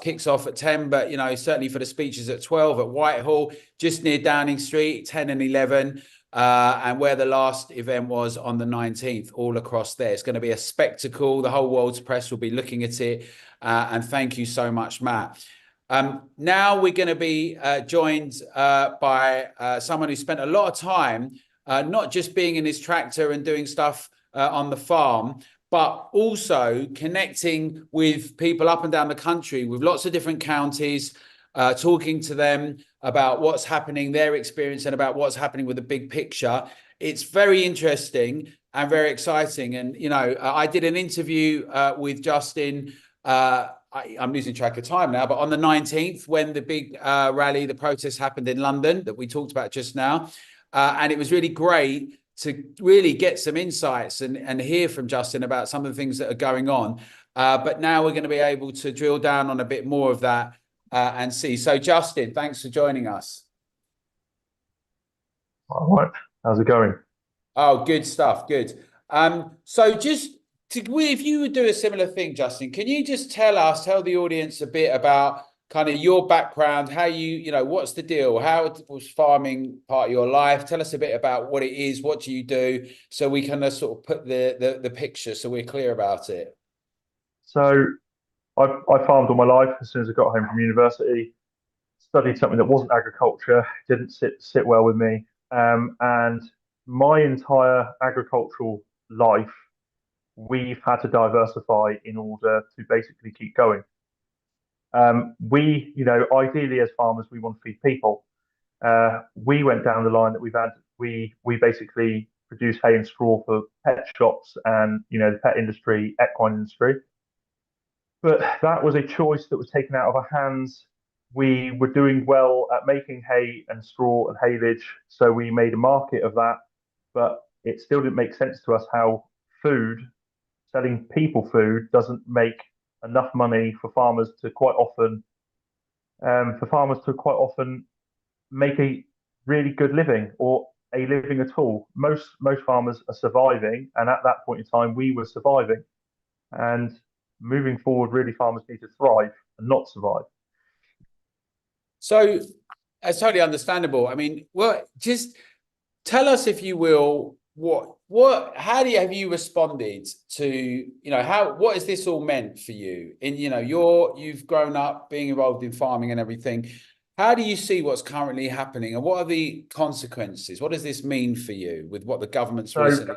Kicks off at 10, but certainly for the speeches at 12 at Whitehall, just near Downing Street, 10 and 11. And where the last event was on the 19th, all across there. It's going to be a spectacle. The whole world's press will be looking at it. And thank you so much, Matt. Now we're going to be joined by someone who spent a lot of time, not just being in his tractor and doing stuff on the farm, but also connecting with people up and down the country, with lots of different counties, talking to them about what's happening, their experience, and about what's happening with the big picture. It's very interesting and very exciting. And, I did an interview with Justin. I'm losing track of time now, but on the 19th, when the big rally, the protest happened in London that we talked about just now. And it was really great to really get some insights and hear from Justin about some of the things that are going on. But now we're going to be able to drill down on a bit more of that and see. So, Justin, thanks for joining us. All right. How's it going? Oh, good stuff. Good. So if you would do a similar thing, Justin, can you just tell the audience a bit about kind of your background, how what's the deal? How was farming part of your life? Tell us a bit about what it is. What do you do? So we kind of sort of put the picture so we're clear about it. So I farmed all my life as soon as I got home from university. studied something that wasn't agriculture, didn't sit well with me. And my entire agricultural life, we've had to diversify in order to basically keep going. Ideally as farmers, we want to feed people. We went down the line that we basically produce hay and straw for pet shops and the pet industry, equine industry. But that was a choice that was taken out of our hands. We were doing well at making hay and straw and haylage, so we made a market of that. But it still didn't make sense to us how selling people food, doesn't make enough money for farmers to quite often make a really good living or a living at all. Most farmers are surviving, and at that point in time, we were surviving. And moving forward, really, farmers need to thrive and not survive. So that's totally understandable. I mean, well, just tell us, if you will, how have you responded to, what has this all meant for you? And, you've grown up being involved in farming and everything. How do you see what's currently happening, and what are the consequences? What does this mean for you with what the government's recently?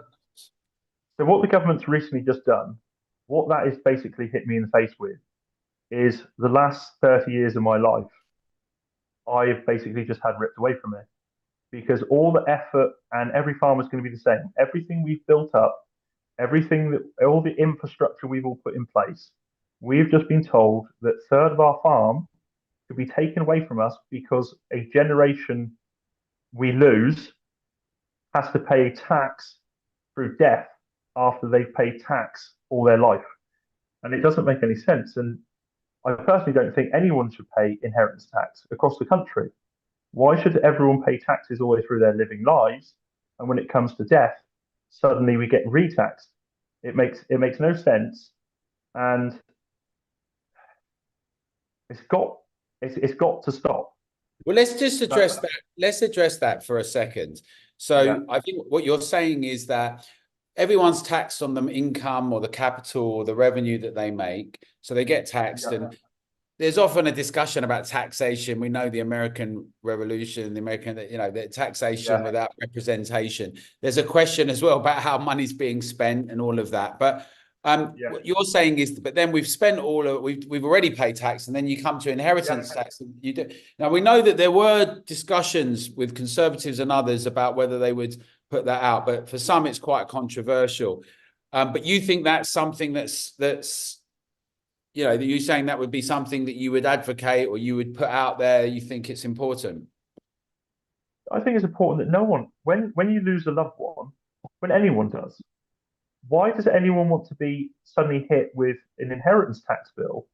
So what the government's recently just done, what that is basically hit me in the face with, is the last 30 years of my life, I've basically just had ripped away from me, because all the effort, and every farmer's going to be the same. Everything we've built up, all the infrastructure we've all put in place, we've just been told that a third of our farm could be taken away from us because a generation we lose has to pay tax through death after they've paid tax all their life. And it doesn't make any sense. And I personally don't think anyone should pay inheritance tax across the country. Why should everyone pay taxes all the way through their living lives? And when it comes to death, suddenly we get retaxed. It makes no sense. And it's got to stop. Well, let's just address that. Let's address that for a second. So yeah. I think what you're saying is that everyone's taxed on the income or the capital or the revenue that they make. So they get taxed. Yeah. And there's often a discussion about taxation. We know the American Revolution, the taxation without representation. There's a question as well about how money's being spent and all of that. But what you're saying is, but then we've spent we've already paid tax, and then you come to inheritance tax. And you do. Now, we know that there were discussions with Conservatives and others about whether they would put that out, but for some it's quite controversial. But you think that's something that's that you're saying that would be something that you would advocate or you would put out there? You think it's important? I think it's important that no one, when you lose a loved one, when anyone does, why does anyone want to be suddenly hit with an inheritance tax bill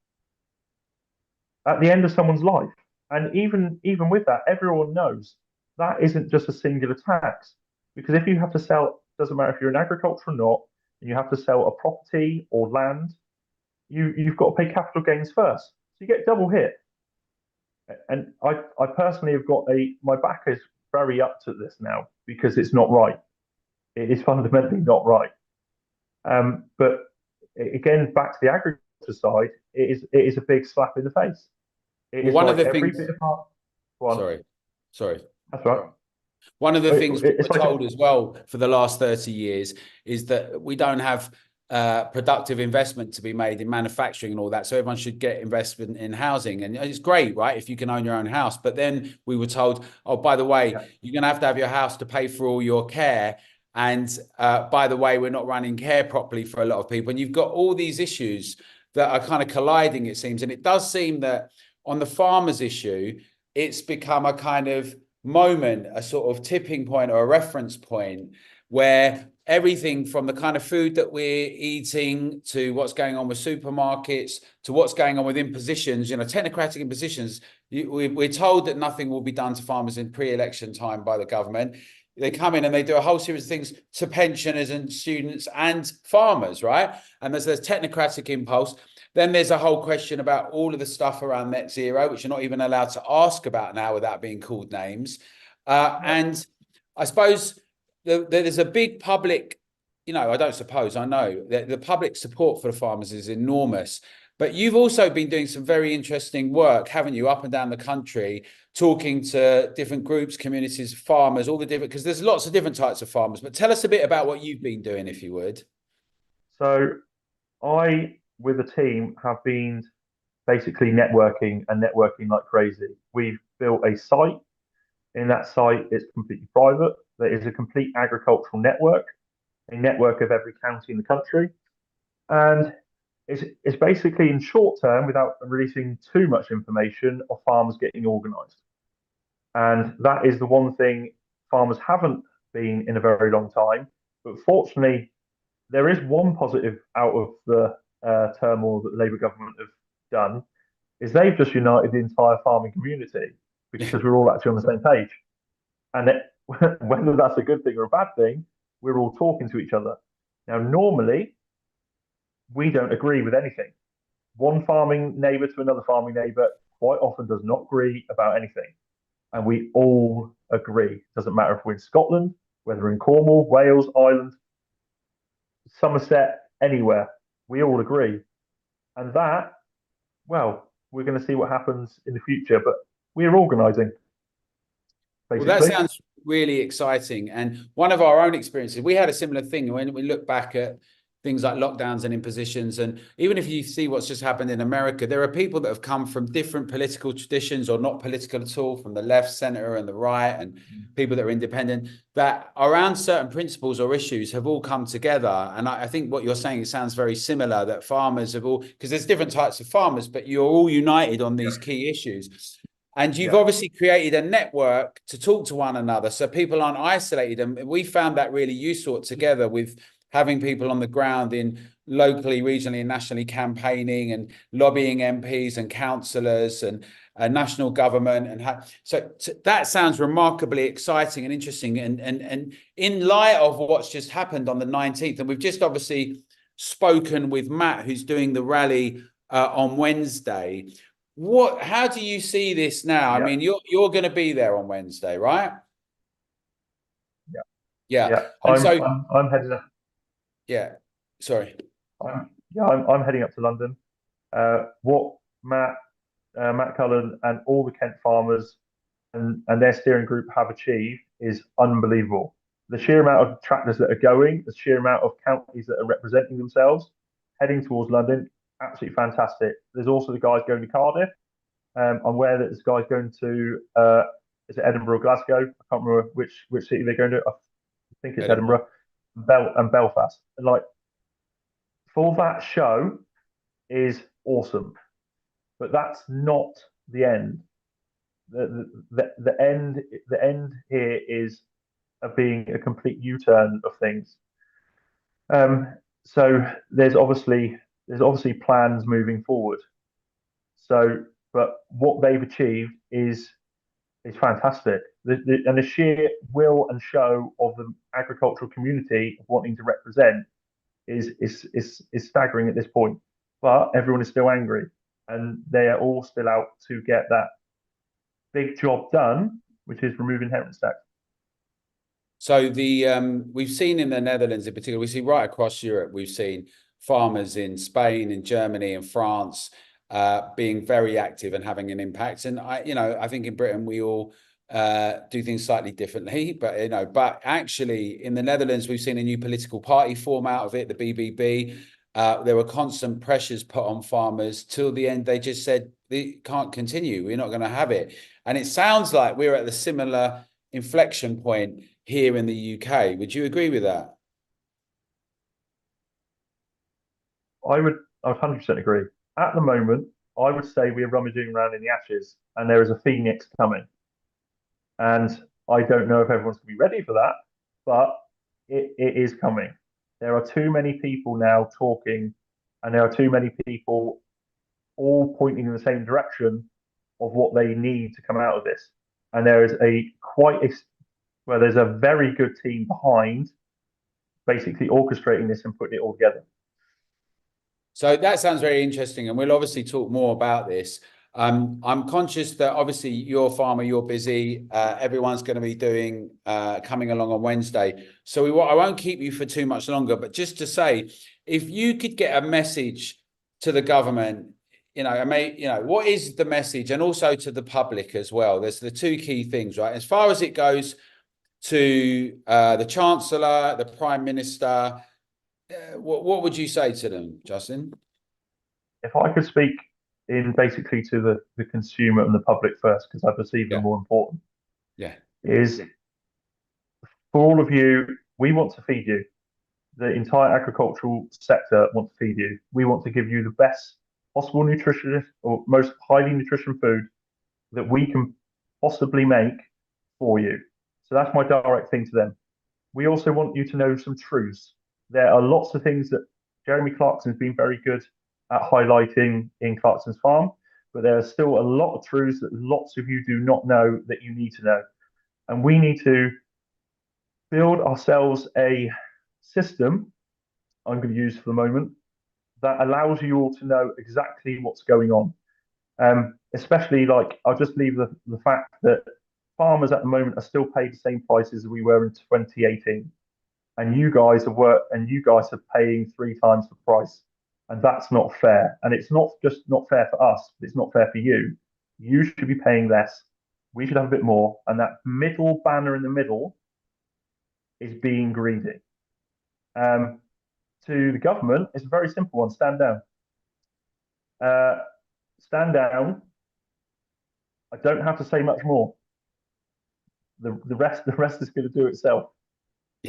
at the end of someone's life? And even with that, everyone knows that isn't just a singular tax. Because if you have to sell, doesn't matter if you're in agriculture or not, and you have to sell a property or land, you've got to pay capital gains first. So you get double hit. And I personally have got my back is very up to this now, because it's not right. It is fundamentally not right. But again, back to the agriculture side, it is a big slap in the face. One of the things. Sorry. That's right. One of the things we were told as well for the last 30 years is that we don't have productive investment to be made in manufacturing and all that. So everyone should get investment in housing. And it's great, right, if you can own your own house. But then we were told, oh, by the way, you're going to have your house to pay for all your care. And by the way, we're not running care properly for a lot of people. And you've got all these issues that are kind of colliding, it seems. And it does seem that on the farmers issue, it's become a kind of moment, a sort of tipping point or a reference point where everything from the kind of food that we're eating to what's going on with supermarkets to what's going on with impositions, technocratic impositions, we're told that nothing will be done to farmers in pre-election time by the government. They come in and they do a whole series of things to pensioners and students and farmers, right? And there's technocratic impulse. Then there's a whole question about all of the stuff around net zero, which you're not even allowed to ask about now without being called names. And I suppose there's a big public, I don't suppose, I know that the public support for the farmers is enormous. But you've also been doing some very interesting work, haven't you, up and down the country, talking to different groups, communities, farmers, all the different, because there's lots of different types of farmers. But tell us a bit about what you've been doing, if you would. So I, with a team, have been basically networking like crazy. We've built a site. In that site, it's completely private. There is a complete agricultural network, a network of every county in the country. And it's basically in short term, without releasing too much information, of farmers getting organised. And that is the one thing farmers haven't been in a very long time. But fortunately, there is one positive out of the turmoil that the Labour government have done, is they've just united the entire farming community because we're all actually on the same page. And whether that's a good thing or a bad thing, we're all talking to each other. Now, normally, we don't agree with anything. One farming neighbour to another farming neighbour quite often does not agree about anything. And we all agree. It doesn't matter if we're in Scotland, whether we're in Cornwall, Wales, Ireland, Somerset, anywhere. We all agree. And that, well, we're going to see what happens in the future, but we're organising. Well, that sounds really exciting. And one of our own experiences, we had a similar thing when we look back at things like lockdowns and impositions. And even if you see what's just happened in America, there are people that have come from different political traditions or not political at all, from the left, center, and the right, and people that are independent, that around certain principles or issues have all come together. And I think what you're saying, it sounds very similar, that farmers have all, because there's different types of farmers, but you're all united on these key issues. And you've obviously created a network to talk to one another, so people aren't isolated. And we found that really useful together with having people on the ground in locally, regionally, and nationally campaigning and lobbying MPs and councillors and national government. And so that sounds remarkably exciting and interesting. And in light of what's just happened on the 19th, and we've just obviously spoken with Matt, who's doing the rally on Wednesday. How do you see this now? I mean, you're going to be there on Wednesday, right? Yeah. I'm heading up. Yeah. Sorry. I'm heading up to London. What Matt Cullen and all the Kent farmers and their steering group have achieved is unbelievable. The sheer amount of tractors that are going, the sheer amount of counties that are representing themselves, heading towards London, absolutely fantastic. There's also the guys going to Cardiff. I'm aware that there's guys going to is it Edinburgh or Glasgow? I can't remember which city they're going to. I think it's Edinburgh and Belfast. And like, for that show is awesome, but that's not the end. The end here is being a complete U-turn of things. So there's obviously plans moving forward. So, but what they've achieved is fantastic. And the sheer will and show of the agricultural community wanting to represent is staggering at this point. But everyone is still angry, and they are all still out to get that big job done, which is remove inheritance tax. So we've seen in the Netherlands in particular, we see right across Europe, we've seen farmers in Spain, in Germany, and France being very active and having an impact. And I think in Britain we all do things slightly differently, but actually in the Netherlands we've seen a new political party form out of it, the BBB. There were constant pressures put on farmers till the end. They just said, they can't continue. We're not going to have it. And it sounds like we're at the similar inflection point here in the UK. Would you agree with that? I would 100% agree. At the moment, I would say we are rummaging around in the ashes, and there is a phoenix coming. And I don't know if everyone's going to be ready for that, but it is coming. There are too many people now talking, and there are too many people all pointing in the same direction of what they need to come out of this. And there is there's a very good team behind basically orchestrating this and putting it all together. So that sounds very interesting, and we'll obviously talk more about this. I'm conscious that obviously you're a farmer, you're busy, everyone's going to be coming along on Wednesday. So I won't keep you for too much longer, but just to say, if you could get a message to the government, what is the message, and also to the public as well? There's the two key things, right? As far as it goes to the Chancellor, the Prime Minister, what would you say to them, Justin? If I could speak in basically to the consumer and the public first, because I perceive them more important, is for all of you, we want to feed you. The entire agricultural sector wants to feed you. We want to give you the best possible nutritionist or most highly nutrition food that we can possibly make for you. So that's my direct thing to them. We also want you to know some truths. There are lots of things that Jeremy Clarkson's been very good at highlighting in Clarkson's Farm, but there are still a lot of truths that lots of you do not know that you need to know. And we need to build ourselves a system, I'm going to use for the moment, that allows you all to know exactly what's going on. Especially, like, I'll just leave the fact that farmers at the moment are still paid the same prices as we were in 2018. And you guys are paying 3 times the price. And that's not fair. And it's not just not fair for us, but it's not fair for you. You should be paying less. We should have a bit more. And that middle banner in the middle is being greedy. To the government, it's a very simple one: stand down. Stand down. I don't have to say much more. The rest is going to do itself.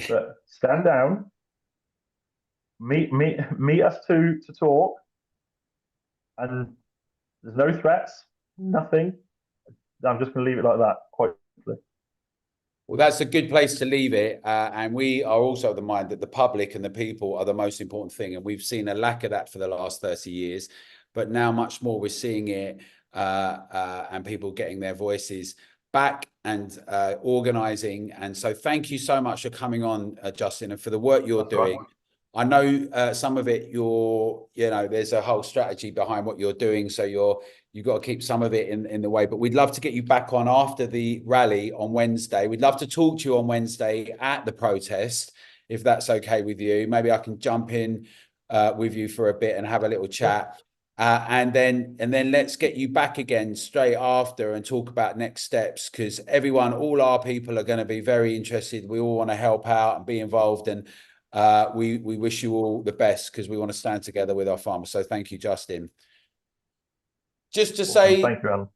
But stand down. Meet us to talk. And there's no threats, nothing. I'm just going to leave it like that, quite simply. Well, that's a good place to leave it. And we are also of the mind that the public and the people are the most important thing. And we've seen a lack of that for the last 30 years. But now much more, we're seeing it and people getting their voices back and organising. And so thank you so much for coming on, Justin, and for the work you're doing. Right. I know some of it, there's a whole strategy behind what you're doing. So you've got to keep some of it in the way, but we'd love to get you back on after the rally on Wednesday. We'd love to talk to you on Wednesday at the protest, if that's okay with you. Maybe I can jump in with you for a bit and have a little chat. And then let's get you back again straight after and talk about next steps, because all our people are going to be very interested. We all want to help out and be involved, and we wish you all the best, because we want to stand together with our farmers. So thank you, Justin. Just to say, thank you, Alan.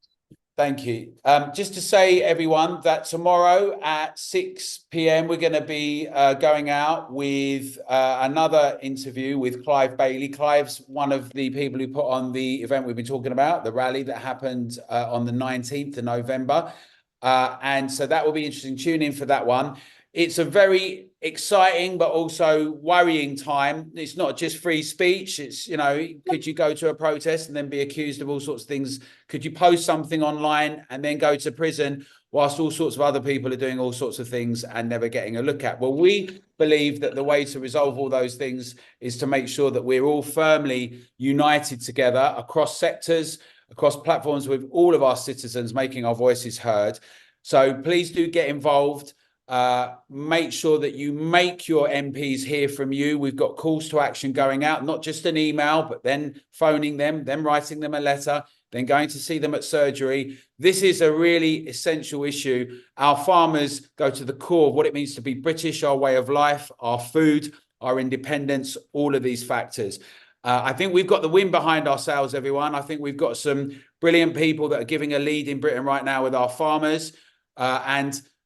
Thank you. Just to say, everyone, that tomorrow at 6 p.m. we're going to be going out with another interview with Clive Bailey. Clive's one of the people who put on the event we've been talking about, the rally that happened on the 19th of November. And so that will be interesting. Tune in for that one. It's a very exciting but also worrying time. It's not just free speech. It's, could you go to a protest and then be accused of all sorts of things? Could you post something online and then go to prison whilst all sorts of other people are doing all sorts of things and never getting a look at? Well, we believe that the way to resolve all those things is to make sure that we're all firmly united together across sectors, across platforms, with all of our citizens making our voices heard. So please do get involved. Make sure that you make your MPs hear from you. We've got calls to action going out, not just an email, but then phoning them, then writing them a letter, then going to see them at surgery. This is a really essential issue. Our farmers go to the core of what it means to be British, our way of life, our food, our independence, all of these factors. I think we've got the wind behind ourselves, everyone. I think we've got some brilliant people that are giving a lead in Britain right now with our farmers.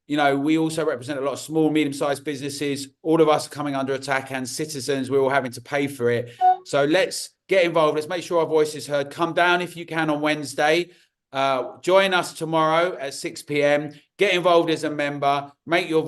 We also represent a lot of small, medium-sized businesses. All of us are coming under attack, and citizens, we're all having to pay for it. So let's get involved. Let's make sure our voice is heard. Come down if you can on Wednesday. Join us tomorrow at 6 p.m. Get involved as a member. Make your